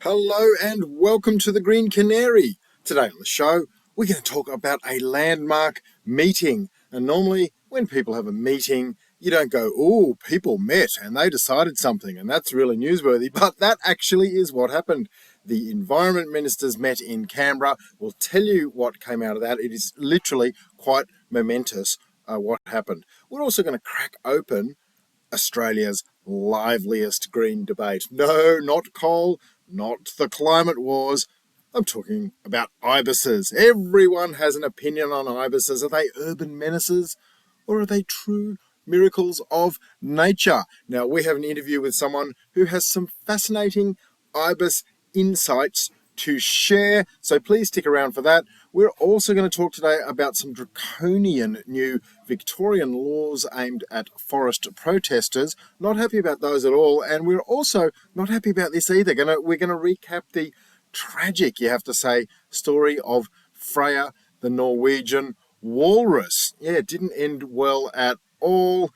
Hello and welcome to the Green Canary. Today on the show, we're going to talk about a landmark meeting. And normally, when people have a meeting, you don't go, "Oh, people met and they decided something," and that's really newsworthy. But that actually is what happened. The environment ministers met in Canberra. We'll tell you what came out of that. It is literally quite momentous what happened. We're also going to crack open Australia's liveliest green debate. No, not coal, not the climate wars. I'm talking about ibises. Everyone has an opinion on ibises. Are they urban menaces or are they true miracles of nature? Now, we have an interview with someone who has some fascinating ibis insights to share, so please stick around for that. We're also going to talk today about some draconian new Victorian laws aimed at forest protesters. Not happy about those at all, and we're also not happy about this either. We're going to recap the tragic, you have to say, story of Freya, the Norwegian walrus. Yeah, it didn't end well at all.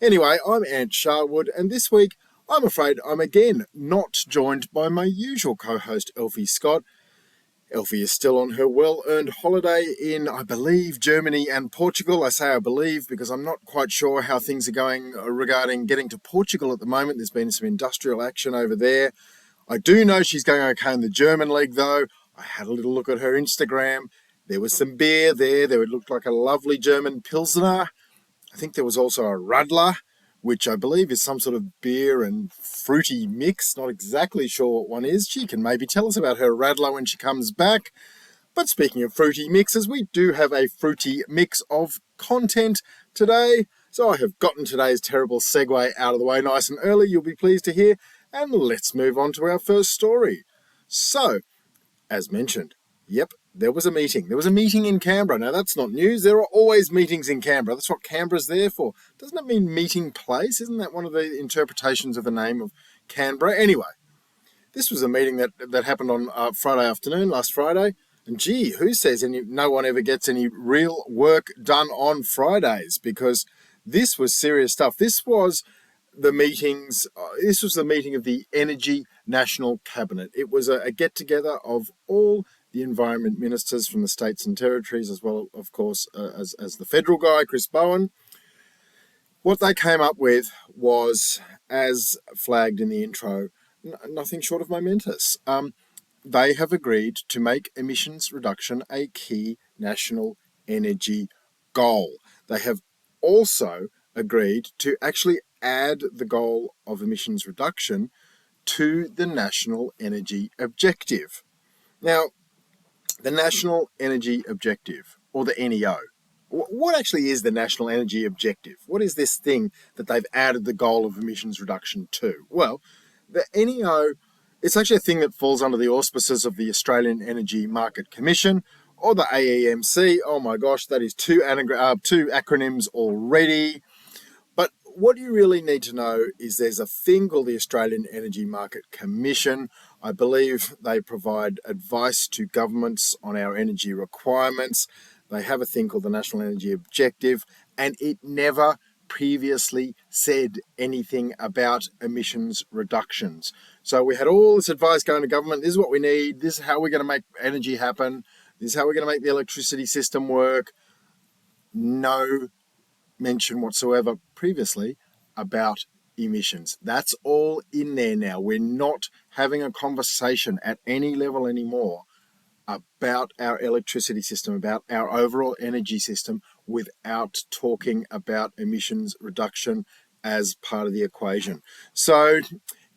Anyway, I'm Ant Sharwood, and this week I'm afraid I'm again not joined by my usual co-host Elfie Scott. Elfie is still on her well-earned holiday in, I believe, Germany and Portugal. I say I believe because I'm not quite sure how things are going regarding getting to Portugal at the moment. There's been some industrial action over there. I do know she's going okay in the German league, though. I had a little look at her Instagram. There was some beer there. It looked like a lovely German Pilsner. I think there was also a Radler, which I believe is some sort of beer and fruity mix. Not exactly sure what one is. She can maybe tell us about her Radler when she comes back. But speaking of fruity mixes, we do have a fruity mix of content today. So I have gotten today's terrible segue out of the way nice and early, you'll be pleased to hear. And let's move on to our first story. So, as mentioned, yep, there was a meeting. There was a meeting in Canberra. Now, that's not news. There are always meetings in Canberra. That's what Canberra's there for. Doesn't it mean meeting place? Isn't that one of the interpretations of the name of Canberra? Anyway, this was a meeting that happened on Friday afternoon, last Friday. And gee, who says no one ever gets any real work done on Fridays? Because this was serious stuff. This was the meeting of the Energy National Cabinet. It was a get-together of all the environment ministers from the states and territories, as well, of course, as the federal guy, Chris Bowen. What they came up with was, as flagged in the intro, nothing short of momentous. They have agreed to make emissions reduction a key national energy goal. They have also agreed to actually add the goal of emissions reduction to the National Energy Objective. Now, the National Energy Objective, or the NEO, what actually is the National Energy Objective? What is this thing that they've added the goal of emissions reduction to? Well, the NEO, it's actually a thing that falls under the auspices of the Australian Energy Market Commission, or the AEMC. Oh my gosh, that is two acronyms already. But what you really need to know is there's a thing called the Australian Energy Market Commission. I believe they provide advice to governments on our energy requirements. They have a thing called the National Energy Objective, and it never previously said anything about emissions reductions. So we had all this advice going to government. This is what we need. This is how we're going to make energy happen. This is how we're going to make the electricity system work. No mention whatsoever previously about emissions. That's all in there now. We're not having a conversation at any level anymore about our electricity system, about our overall energy system, without talking about emissions reduction as part of the equation. So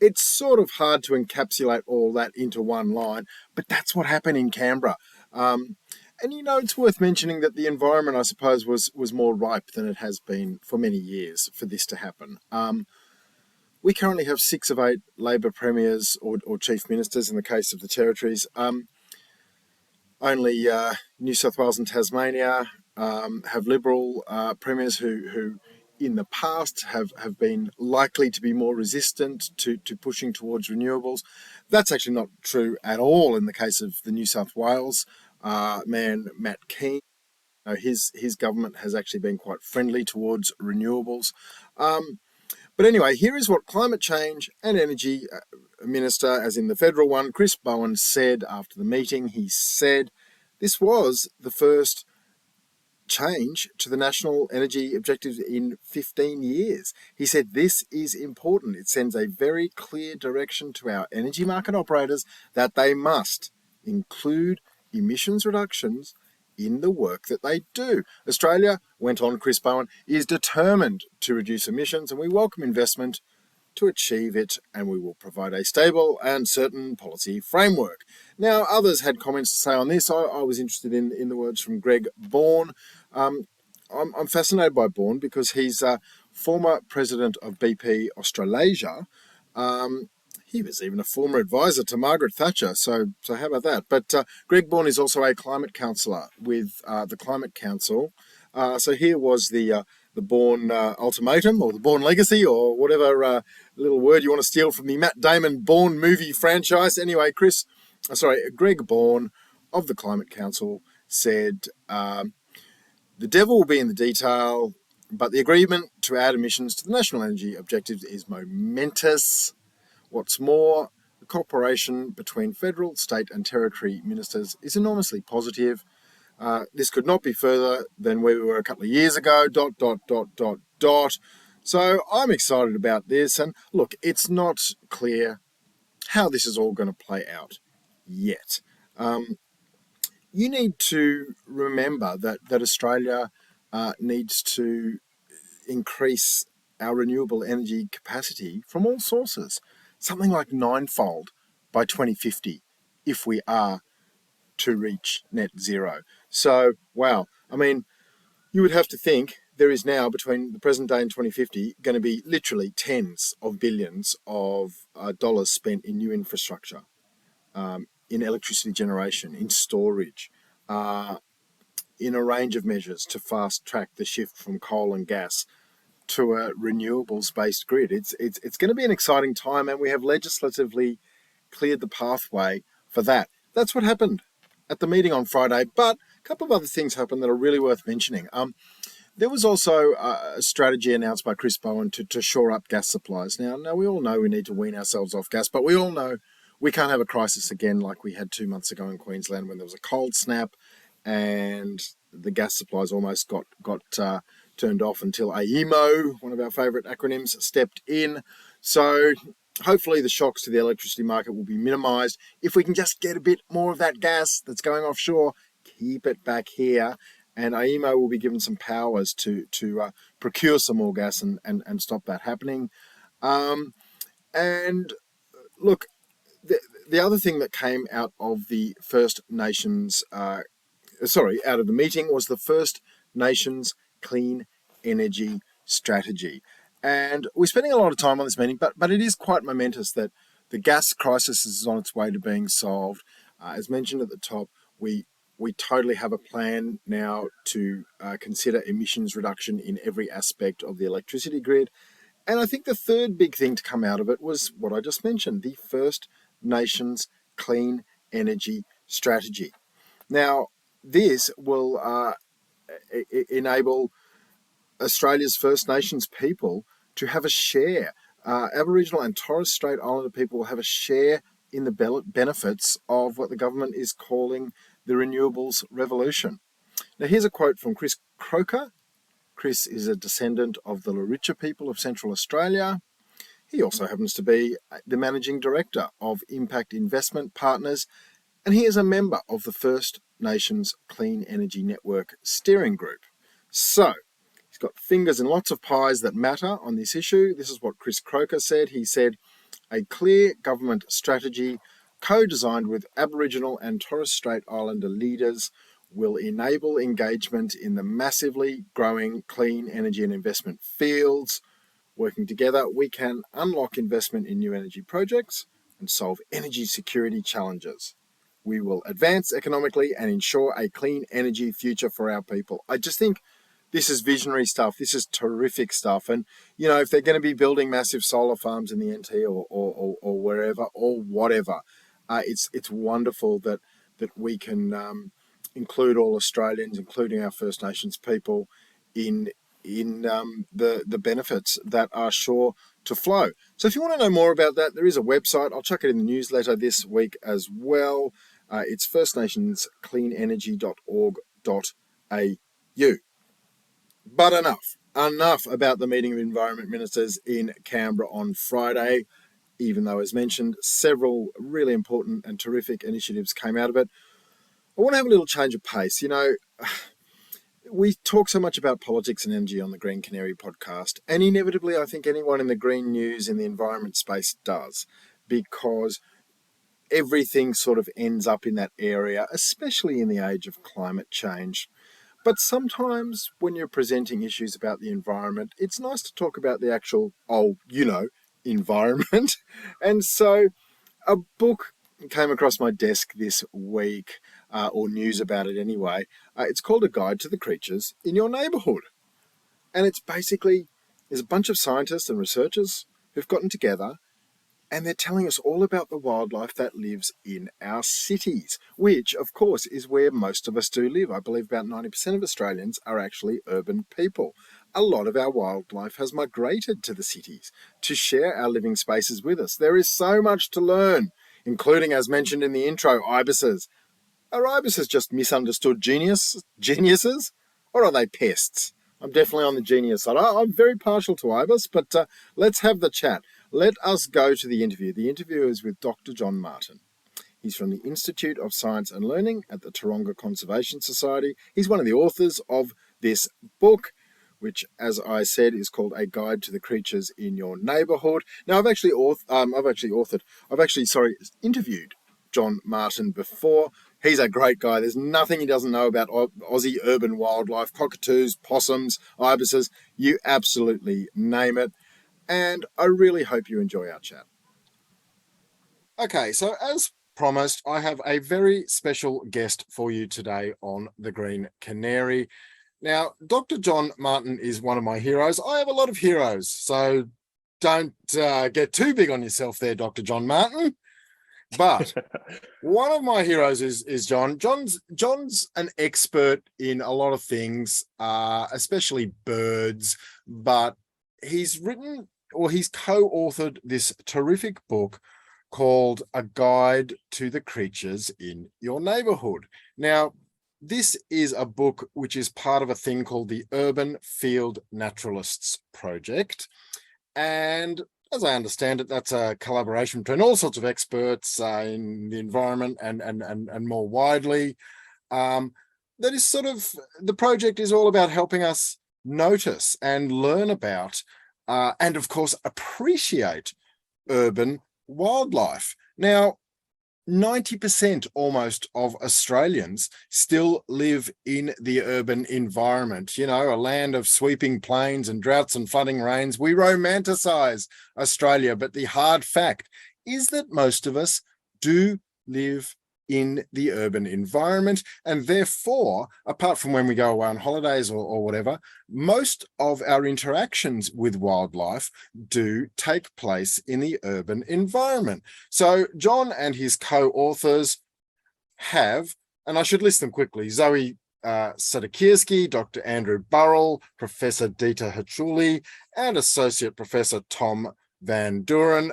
it's sort of hard to encapsulate all that into one line, but that's what happened in Canberra. And it's worth mentioning that the environment, I suppose, was more ripe than it has been for many years for this to happen. We currently have 6 of 8 Labor premiers or chief ministers in the case of the territories. Only New South Wales and Tasmania have Liberal premiers who in the past have been likely to be more resistant to pushing towards renewables. That's actually not true at all in the case of the New South Wales man, Matt Keane. His government has actually been quite friendly towards renewables. But anyway, here is what Climate Change and Energy Minister, as in the federal one, Chris Bowen, said after the meeting. He said this was the first change to the national energy objectives in 15 years. He said this is important. It sends a very clear direction to our energy market operators that they must include emissions reductions in the work that they do. Australia, went on Chris Bowen, is determined to reduce emissions, and we welcome investment to achieve it, and we will provide a stable and certain policy framework. Now, others had comments to say on this. I was interested in the words from Greg Bourne. I'm fascinated by Bourne because he's former president of BP Australasia. He was even a former advisor to Margaret Thatcher, so how about that? But Greg Bourne is also a climate counsellor with the Climate Council. So here was the Bourne ultimatum, or the Bourne legacy, or whatever little word you want to steal from the Matt Damon Bourne movie franchise. Anyway, Greg Bourne of the Climate Council said, the devil will be in the detail, but the agreement to add emissions to the national energy objectives is momentous. What's more, the cooperation between federal, state and territory ministers is enormously positive. This could not be further than where we were a couple of years ago, ... So I'm excited about this. And look, it's not clear how this is all going to play out yet. You need to remember that Australia needs to increase our renewable energy capacity from all sources, something like ninefold by 2050, if we are to reach net zero. So, wow, I mean, you would have to think there is now, between the present day and 2050, going to be literally tens of billions of dollars spent in new infrastructure, in electricity generation, in storage, in a range of measures to fast track the shift from coal and gas to a renewables-based grid. It's going to be an exciting time, and we have legislatively cleared the pathway for that. That's what happened at the meeting on Friday, but a couple of other things happened that are really worth mentioning. There was also a strategy announced by Chris Bowen to shore up gas supplies. Now, we all know we need to wean ourselves off gas, but we all know we can't have a crisis again like we had 2 months ago in Queensland when there was a cold snap and the gas supplies almost got turned off until AEMO, one of our favourite acronyms, stepped in. So hopefully the shocks to the electricity market will be minimised. If we can just get a bit more of that gas that's going offshore, keep it back here, and AEMO will be given some powers to procure some more gas and stop that happening. And look, the other thing that came out of the First Nations, out of the meeting, was the First Nations Clean Energy Strategy. And we're spending a lot of time on this meeting, but it is quite momentous that the gas crisis is on its way to being solved. As mentioned at the top, we totally have a plan now to consider emissions reduction in every aspect of the electricity grid. And I think the third big thing to come out of it was what I just mentioned, the First Nations Clean Energy Strategy. Now, this will enable Australia's First Nations people to have a share. Aboriginal and Torres Strait Islander people will have a share in the benefits of what the government is calling the renewables revolution. Now, here's a quote from Chris Croker. Chris is a descendant of the Luritja people of Central Australia. He also happens to be the managing director of Impact Investment Partners, and he is a member of the First Nations Clean Energy Network Steering Group. So, he's got fingers in lots of pies that matter on this issue. This is what Chris Croker said. He said, a clear government strategy co-designed with Aboriginal and Torres Strait Islander leaders will enable engagement in the massively growing clean energy and investment fields. Working together, we can unlock investment in new energy projects and solve energy security challenges. We will advance economically and ensure a clean energy future for our people. I just think this is visionary stuff. This is terrific stuff. And, if they're going to be building massive solar farms in the NT or wherever or whatever, it's wonderful that we can include all Australians, including our First Nations people, in in the benefits that are sure to flow. So if you want to know more about that, there is a website. I'll chuck it in the newsletter this week as well. It's firstnationscleanenergy.org.au. But enough about the meeting of environment ministers in Canberra on Friday, even though, as mentioned, several really important and terrific initiatives came out of it. I want to have a little change of pace. We talk so much about politics and energy on the Green Canary podcast, and inevitably I think anyone in the green news in the environment space does, because everything sort of ends up in that area, especially in the age of climate change. But sometimes when you're presenting issues about the environment, it's nice to talk about the actual, environment. And so a book came across my desk this week, or news about it anyway. It's called A Guide to the Creatures in Your Neighbourhood. And it's basically, there's a bunch of scientists and researchers who've gotten together, and they're telling us all about the wildlife that lives in our cities, which, of course, is where most of us do live. I believe about 90% of Australians are actually urban people. A lot of our wildlife has migrated to the cities to share our living spaces with us. There is so much to learn, including, as mentioned in the intro, ibises. Are ibises just misunderstood geniuses, or are they pests? I'm definitely on the genius side. I'm very partial to ibis, but let's have the chat. Let us go to the interview. The interview is with Dr. John Martin. He's from the Institute of Science and Learning at the Taronga Conservation Society. He's one of the authors of this book, which, as I said, is called A Guide to the Creatures in Your Neighbourhood. Now, I've actually interviewed John Martin before. He's a great guy. There's nothing he doesn't know about Aussie urban wildlife, cockatoos, possums, ibises, you absolutely name it. And I really hope you enjoy our chat. Okay, so as promised, I have a very special guest for you today on the Green Canary. Now, Dr. John Martin is one of my heroes. I have a lot of heroes, so don't get too big on yourself there, Dr. John Martin. But one of my heroes is John. John's an expert in a lot of things, especially birds, but he's co-authored this terrific book called A Guide to the Creatures in Your Neighbourhood. Now, this is a book which is part of a thing called the Urban Field Naturalists Project. And as I understand it, that's a collaboration between all sorts of experts in the environment and more widely. That is sort of, the project is all about helping us notice and learn about and, of course, appreciate urban wildlife. Now, 90% almost of Australians still live in the urban environment, a land of sweeping plains and droughts and flooding rains. We romanticize Australia, but the hard fact is that most of us do live in the urban environment, and therefore, apart from when we go away on holidays or whatever, most of our interactions with wildlife do take place in the urban environment. So John and his co-authors have, and I should list them quickly, Zoe Sadakirski, Dr. Andrew Burrell, Professor Dieter Hachuli, and Associate Professor Tom Van Duren,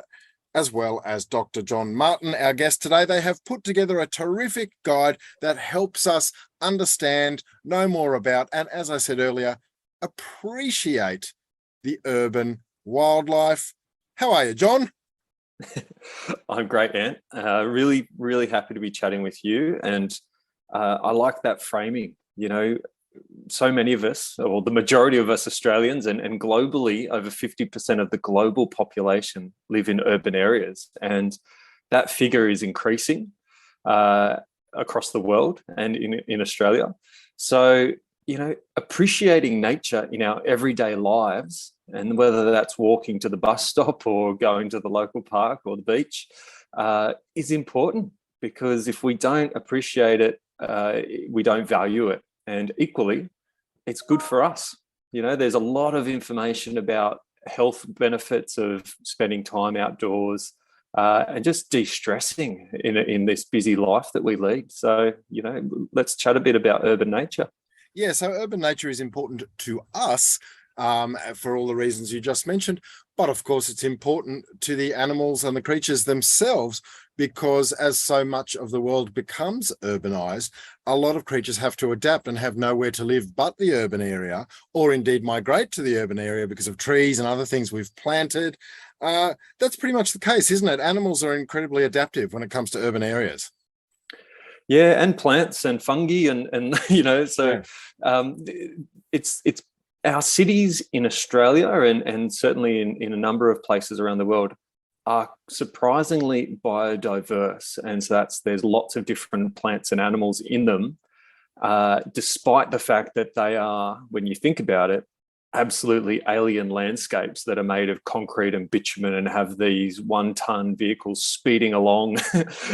as well as Dr. John Martin, our guest today. They have put together a terrific guide that helps us understand, know more about, and as I said earlier, appreciate the urban wildlife. How are you, John? I'm great, Ant. Really, really happy to be chatting with you. And I like that framing. So many of us, or the majority of us Australians, and globally, over 50% of the global population live in urban areas. And that figure is increasing across the world and in Australia. So, appreciating nature in our everyday lives, and whether that's walking to the bus stop or going to the local park or the beach, is important, because if we don't appreciate it, we don't value it. And equally, it's good for us. There's a lot of information about health benefits of spending time outdoors and just de-stressing in this busy life that we lead. So, let's chat a bit about urban nature. Yeah, so urban nature is important to us. for all the reasons you just mentioned. But of course, it's important to the animals and the creatures themselves, because as so much of the world becomes urbanized, a lot of creatures have to adapt and have nowhere to live but the urban area, or indeed migrate to the urban area because of trees and other things we've planted. That's pretty much the case, isn't it? Animals are incredibly adaptive when it comes to urban areas. Yeah, and plants and fungi and so it's our cities in Australia and certainly in a number of places around the world are surprisingly biodiverse, and so there's lots of different plants and animals in them, despite the fact that they are, when you think about it, absolutely alien landscapes that are made of concrete and bitumen and have these 1-ton vehicles speeding along.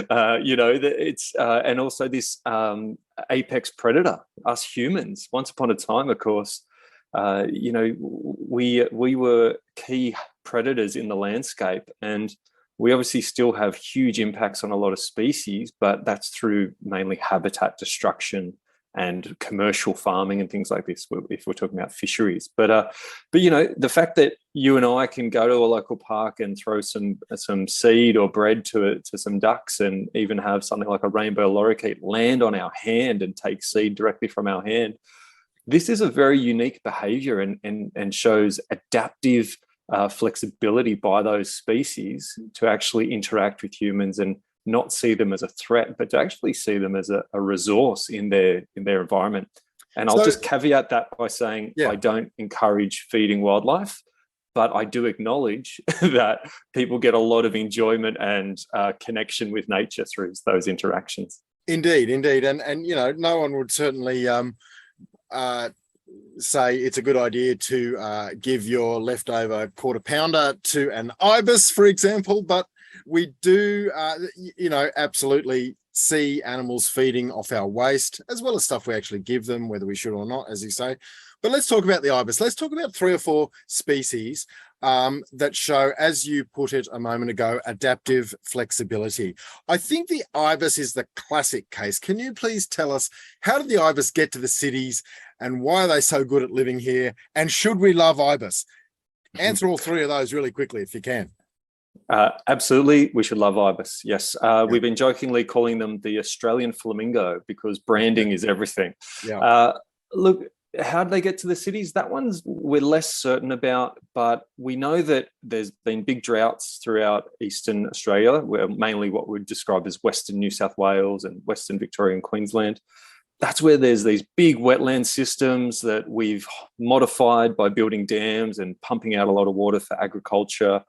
It's and also this apex predator, us humans. Once upon a time, of course, we were key predators in the landscape, and we obviously still have huge impacts on a lot of species, but that's through mainly habitat destruction and commercial farming and things like this, if we're talking about fisheries. But the fact that you and I can go to a local park and throw some seed or bread to some ducks, and even have something like a rainbow lorikeet land on our hand and take seed directly from our hand, this is a very unique behavior and shows adaptive flexibility by those species to actually interact with humans and not see them as a threat, but to actually see them as a resource in their environment. And I'll just caveat that by saying, I don't encourage feeding wildlife, but I do acknowledge that people get a lot of enjoyment and connection with nature through those interactions. Indeed. And no one would certainly say it's a good idea to give your leftover quarter pounder to an ibis, for example, but we do, absolutely see animals feeding off our waste, as well as stuff we actually give them, whether we should or not, as you say. But let's talk about the ibis. Let's talk about 3 or 4 species that show, as you put it a moment ago, adaptive flexibility. I think the ibis is the classic case. Can you please tell us, how did the ibis get to the cities, and why are they so good at living here? And should we love ibis? Answer all 3 of those really quickly, if you can. Absolutely, we should love ibis. Yes, we've been jokingly calling them the Australian flamingo because branding is everything. Look, how did they get to the cities? That one's we're less certain about, but we know that there's been big droughts throughout eastern Australia, where mainly what we'd describe as Western New South Wales and Western Victoria and Queensland. That's where there's these big wetland systems that we've modified by building dams and pumping out a lot of water for agriculture.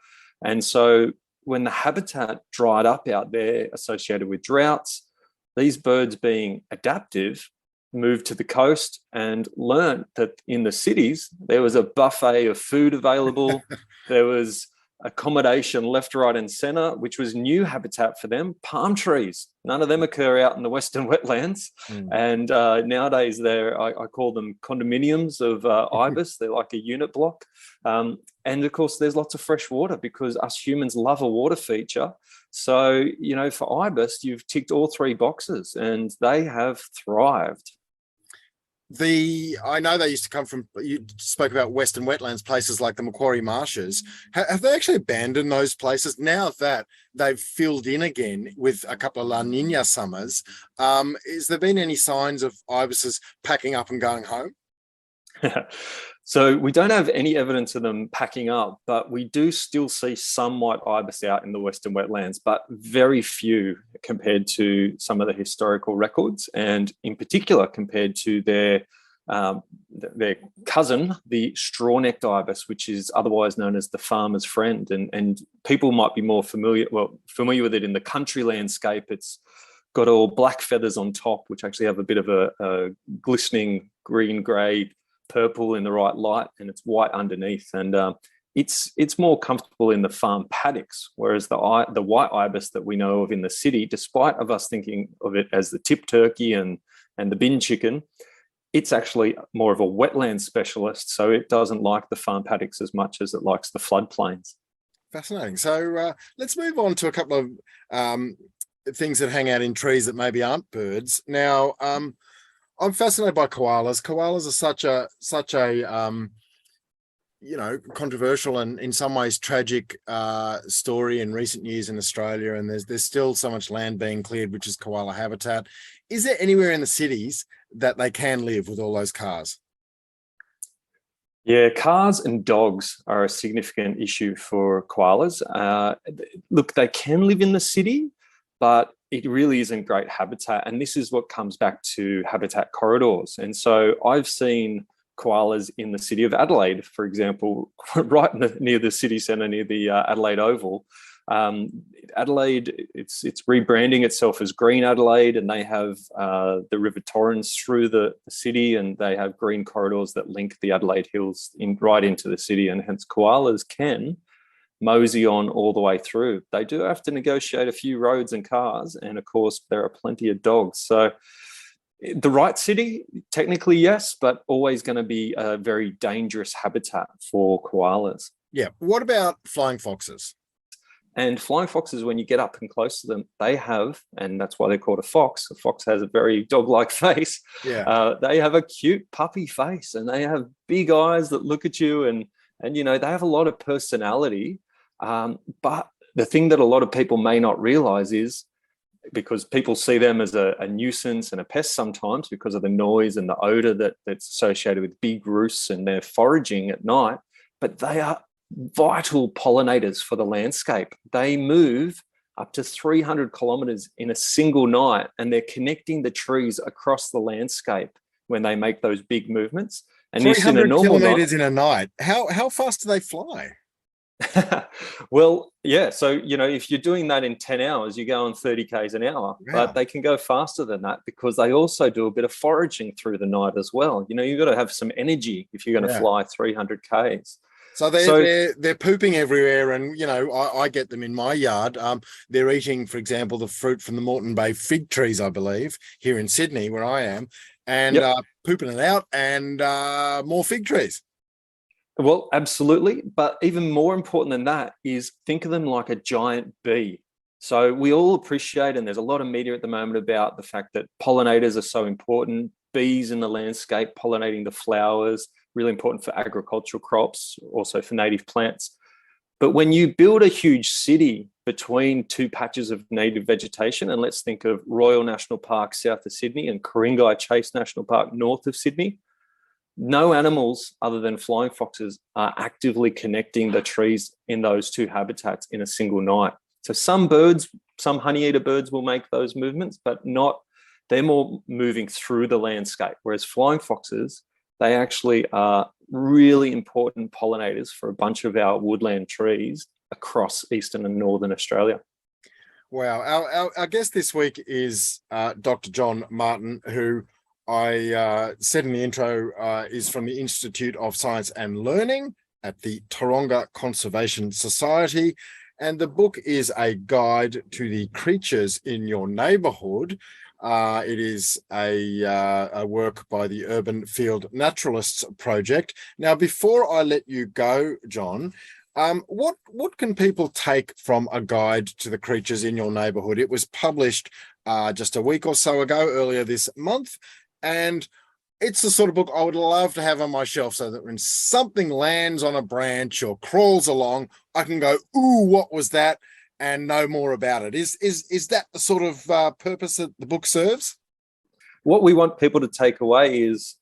And so when the habitat dried up out there associated with droughts, these birds, being adaptive, moved to the coast and learned that in the cities, there was a buffet of food available. There was accommodation left, right and centre, which was new habitat for them. Palm trees, none of them occur out in the Western wetlands. And nowadays I call them condominiums of ibis. They're like a unit block. And of course, there's lots of fresh water because us humans love a water feature. So, for ibis, you've ticked all 3 boxes and they have thrived. I know they used to come from, you spoke about Western wetlands, places like the Macquarie Marshes. Have they actually abandoned those places now that they've filled in again with a couple of La Nina summers? Has there been any signs of ibises packing up and going home? So we don't have any evidence of them packing up, but we do still see some white ibis out in the Western wetlands, but very few compared to some of the historical records, and in particular compared to their cousin, the straw-necked ibis, which is otherwise known as the farmer's friend. And people might be more familiar with it in the country landscape. It's got all black feathers on top, which actually have a bit of a glistening green-grey purple in the right light, and it's white underneath. And it's more comfortable in the farm paddocks, whereas the white ibis that we know of in the city, despite of us thinking of it as the tip turkey and the bin chicken, it's actually more of a wetland specialist. So it doesn't like the farm paddocks as much as it likes the floodplains. Fascinating. So let's move on to a couple of things that hang out in trees that maybe aren't birds. Now, I'm fascinated by koalas. Koalas are such a controversial and in some ways tragic story in recent years in Australia, and there's still so much land being cleared, which is koala habitat. Is there anywhere in the cities that they can live with all those cars? Yeah, cars and dogs are a significant issue for koalas. Look, they can live in the city, but it really isn't great habitat. And this is what comes back to habitat corridors. And so I've seen koalas in the city of Adelaide, for example, right near the city centre, near the Adelaide Oval. Adelaide, it's rebranding itself as Green Adelaide, and they have the River Torrens through the city, and they have green corridors that link the Adelaide Hills right into the city, and hence koalas can mosey on all the way through. They do have to negotiate a few roads and cars, and of course there are plenty of dogs. So the right city, technically yes, but always going to be a very dangerous habitat for koalas. Yeah. What about flying foxes? And flying foxes, when you get up and close to them, they have, and that's why they're called a fox. A fox has a very dog-like face. Yeah. They have a cute puppy face, and they have big eyes that look at you, and they have a lot of personality. But the thing that a lot of people may not realize is, because people see them as a nuisance and a pest sometimes because of the noise and the odor that's associated with big roosts and they're foraging at night, but they are vital pollinators for the landscape. They move up to 300 kilometers in a single night, and they're connecting the trees across the landscape when they make those big movements. And 300 kilometers in a night. How fast do they fly? Well, yeah. So, if you're doing that in 10 hours, you go on 30 Ks an hour, but they can go faster than that because they also do a bit of foraging through the night as well. You've got to have some energy if you're going to fly 300 Ks. So they're pooping everywhere, and I get them in my yard. They're eating, for example, the fruit from the Moreton Bay fig trees, I believe, here in Sydney, where I am, and pooping it out, and more fig trees. Well, absolutely. But even more important than that is think of them like a giant bee. So we all appreciate, and there's a lot of media at the moment about the fact that pollinators are so important, bees in the landscape pollinating the flowers, really important for agricultural crops, also for native plants. But when you build a huge city between two patches of native vegetation, and let's think of Royal National Park south of Sydney and Ku-ring-gai Chase National Park north of Sydney, no animals other than flying foxes are actively connecting the trees in those two habitats in a single night. So some birds, some honey-eater birds will make those movements, but they're more moving through the landscape, whereas flying foxes, they actually are really important pollinators for a bunch of our woodland trees across eastern and northern Australia. Wow. Our guest this week is Dr. John Martin, who I said in the intro is from the Institute of Science and Learning at the Taronga Conservation Society. And the book is a guide to the creatures in your neighbourhood. It is a work by the Urban Field Naturalists Project. Now, before I let you go, John, what can people take from a guide to the creatures in your neighbourhood? It was published just a week or so ago, earlier this month, and it's the sort of book I would love to have on my shelf so that when something lands on a branch or crawls along, I can go, ooh, what was that? And know more about it. Is that the sort of purpose that the book serves? What we want people to take away is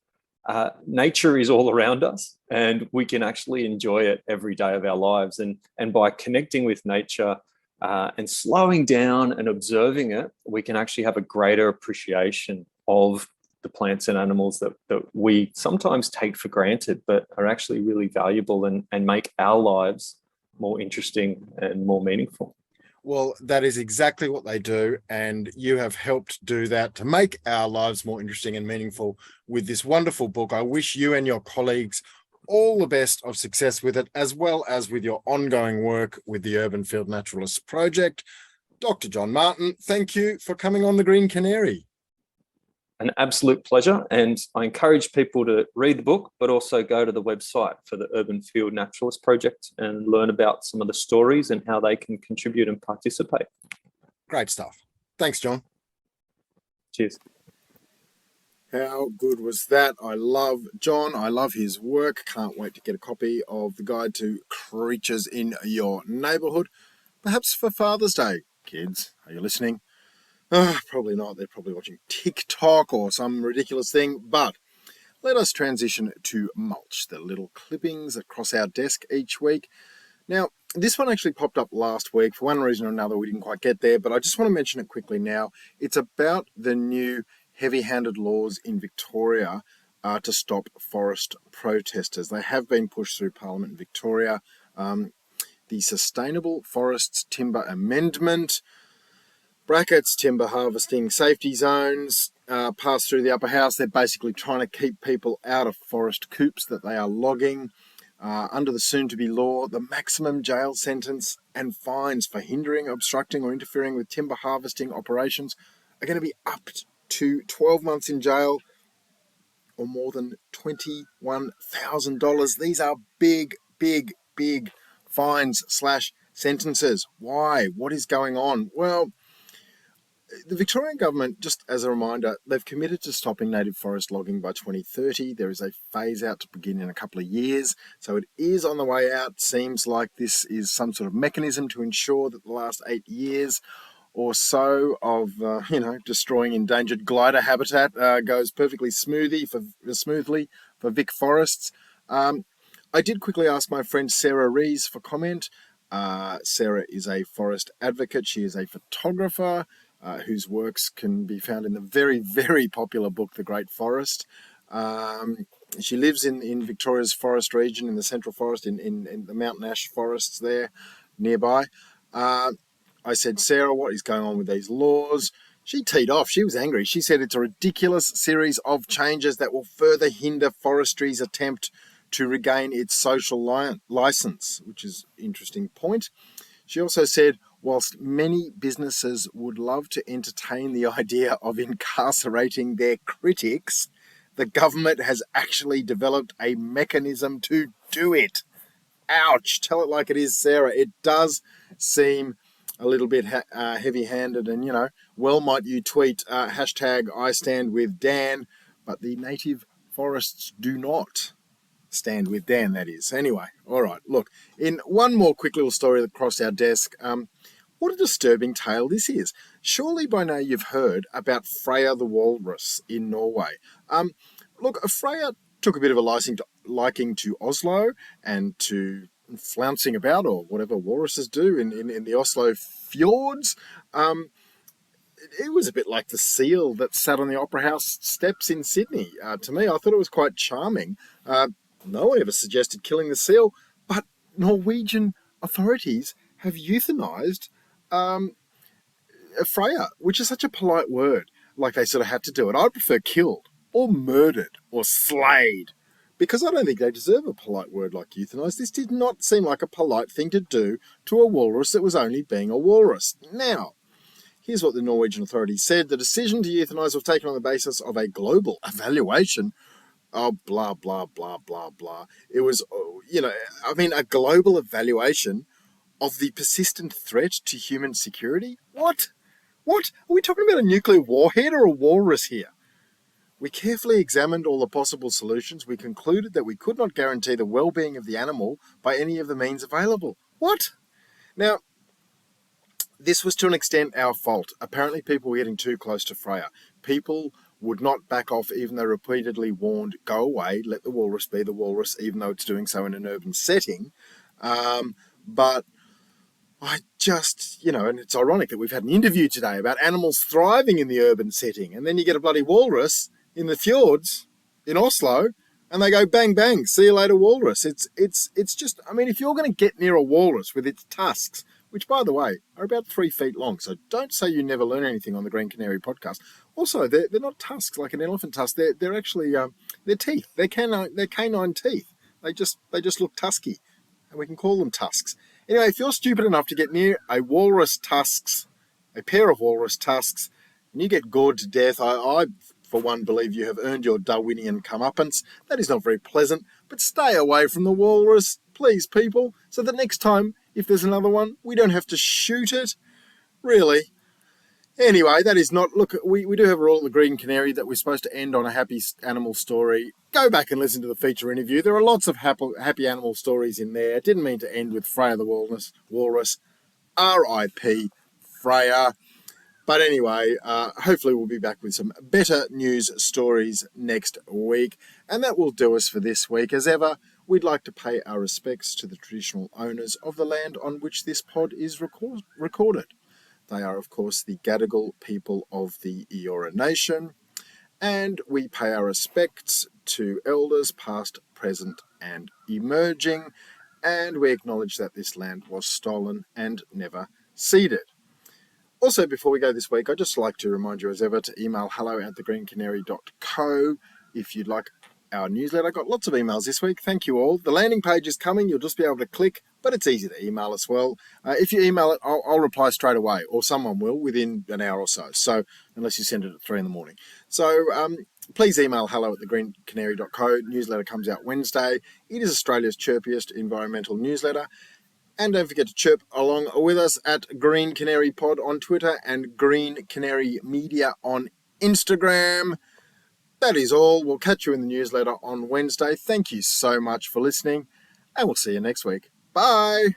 nature is all around us, and we can actually enjoy it every day of our lives. And by connecting with nature and slowing down and observing it, we can actually have a greater appreciation of the plants and animals that we sometimes take for granted, but are actually really valuable and make our lives more interesting and more meaningful. Well, that is exactly what they do, and you have helped do that to make our lives more interesting and meaningful with this wonderful book. I wish you and your colleagues all the best of success with it, as well as with your ongoing work with the Urban Field Naturalists Project. Dr. John Martin, thank you for coming on the Green Canary. An absolute pleasure, and I encourage people to read the book, but also go to the website for the Urban Field Naturalist Project and learn about some of the stories and how they can contribute and participate. Great stuff. Thanks, John. Cheers. How good was that? I love John. I love his work. Can't wait to get a copy of the Guide to Creatures in Your Neighbourhood. Perhaps for Father's Day. Kids, are you listening? Probably not. They're probably watching TikTok or some ridiculous thing. But let us transition to mulch, the little clippings that cross our desk each week. Now, this one actually popped up last week. For one reason or another, we didn't quite get there, but I just want to mention it quickly now. It's about the new heavy-handed laws in Victoria to stop forest protesters. They have been pushed through Parliament in Victoria. The Sustainable Forests Timber Amendment, brackets, timber harvesting safety zones, pass through the upper house. They're basically trying to keep people out of forest coops that they are logging. Under the soon-to-be law, the maximum jail sentence and fines for hindering, obstructing or interfering with timber harvesting operations are going to be up to 12 months in jail or more than $21,000. These are big, big, big fines/sentences. Why? What is going on? Well, the Victorian government, just as a reminder, they've committed to stopping native forest logging by 2030. There is a phase out to begin in a couple of years. So it is on the way out. Seems like this is some sort of mechanism to ensure that the last 8 years or so of, destroying endangered glider habitat goes perfectly smoothly for Vic forests. I did quickly ask my friend Sarah Rees for comment. Sarah is a forest advocate. She is a photographer whose works can be found in the very, very popular book, The Great Forest. She lives in Victoria's forest region, in the Central Forest, in the mountain ash forests there nearby. I said, Sarah, what is going on with these laws? She teed off. She was angry. She said it's a ridiculous series of changes that will further hinder forestry's attempt to regain its social license, which is an interesting point. She also said, whilst many businesses would love to entertain the idea of incarcerating their critics, the government has actually developed a mechanism to do it. Ouch! Tell it like it is, Sarah. It does seem a little bit heavy-handed, and, well might you tweet hashtag I stand with Dan, but the native forests do not stand with Dan, that is. Anyway, all right, look, in one more quick little story that crossed our desk, what a disturbing tale this is. Surely by now you've heard about Freya the walrus in Norway. Look, Freya took a bit of a liking to Oslo and to flouncing about, or whatever walruses do in the Oslo fjords. It was a bit like the seal that sat on the Opera House steps in Sydney. To me, I thought it was quite charming. No one ever suggested killing the seal, but Norwegian authorities have euthanized Freya, which is such a polite word. Like they sort of had to do it. I prefer killed or murdered or slayed, because I don't think they deserve a polite word like euthanize. This did not seem like a polite thing to do to a walrus that was only being a walrus. Now, here's what the Norwegian authorities said. The decision to euthanize was taken on the basis of a global evaluation. Oh, blah, blah, blah, blah, blah. It was, a global evaluation of the persistent threat to human security? What? What? Are we talking about a nuclear warhead or a walrus here? We carefully examined all the possible solutions. We concluded that we could not guarantee the well-being of the animal by any of the means available. What? Now, this was to an extent our fault. Apparently people were getting too close to Freya. People would not back off even though repeatedly warned, go away, let the walrus be the walrus, even though it's doing so in an urban setting. But I just, and it's ironic that we've had an interview today about animals thriving in the urban setting, and then you get a bloody walrus in the fjords in Oslo, and they go bang bang, see you later, walrus. It's just, if you're going to get near a walrus with its tusks, which by the way are about 3 feet long, so don't say you never learn anything on the Green Canary podcast. Also, they're not tusks like an elephant tusk. They're actually they're teeth. They're canine teeth. They just look tusky, and we can call them tusks. Anyway, if you're stupid enough to get near a pair of walrus tusks, and you get gored to death, I for one, believe you have earned your Darwinian comeuppance. That is not very pleasant, but stay away from the walrus, please, people, so that next time, if there's another one, we don't have to shoot it. Really. Anyway, that is not... Look, we do have a rule at the Green Canary that we're supposed to end on a happy animal story. Go back and listen to the feature interview. There are lots of happy animal stories in there. Didn't mean to end with Freya the walrus. R.I.P. Freya. But anyway, hopefully we'll be back with some better news stories next week. And that will do us for this week. As ever, we'd like to pay our respects to the traditional owners of the land on which this pod is recorded. They are, of course, the Gadigal people of the Eora Nation. And we pay our respects to elders past, present and emerging. And we acknowledge that this land was stolen and never ceded. Also, before we go this week, I'd just like to remind you as ever to email hello@thegreencanary.co if you'd like our newsletter. I got lots of emails this week. Thank you all. The landing page is coming. You'll just be able to click, but it's easy to email as well. If you email it, I'll reply straight away, or someone will within an hour or so. So unless you send it at 3 in the morning. So please email hello@thegreencanary.co. Newsletter comes out Wednesday. It is Australia's chirpiest environmental newsletter. And don't forget to chirp along with us at Green Canary Pod on Twitter and Green Canary Media on Instagram. That is all. We'll catch you in the newsletter on Wednesday. Thank you so much for listening, and we'll see you next week. Bye.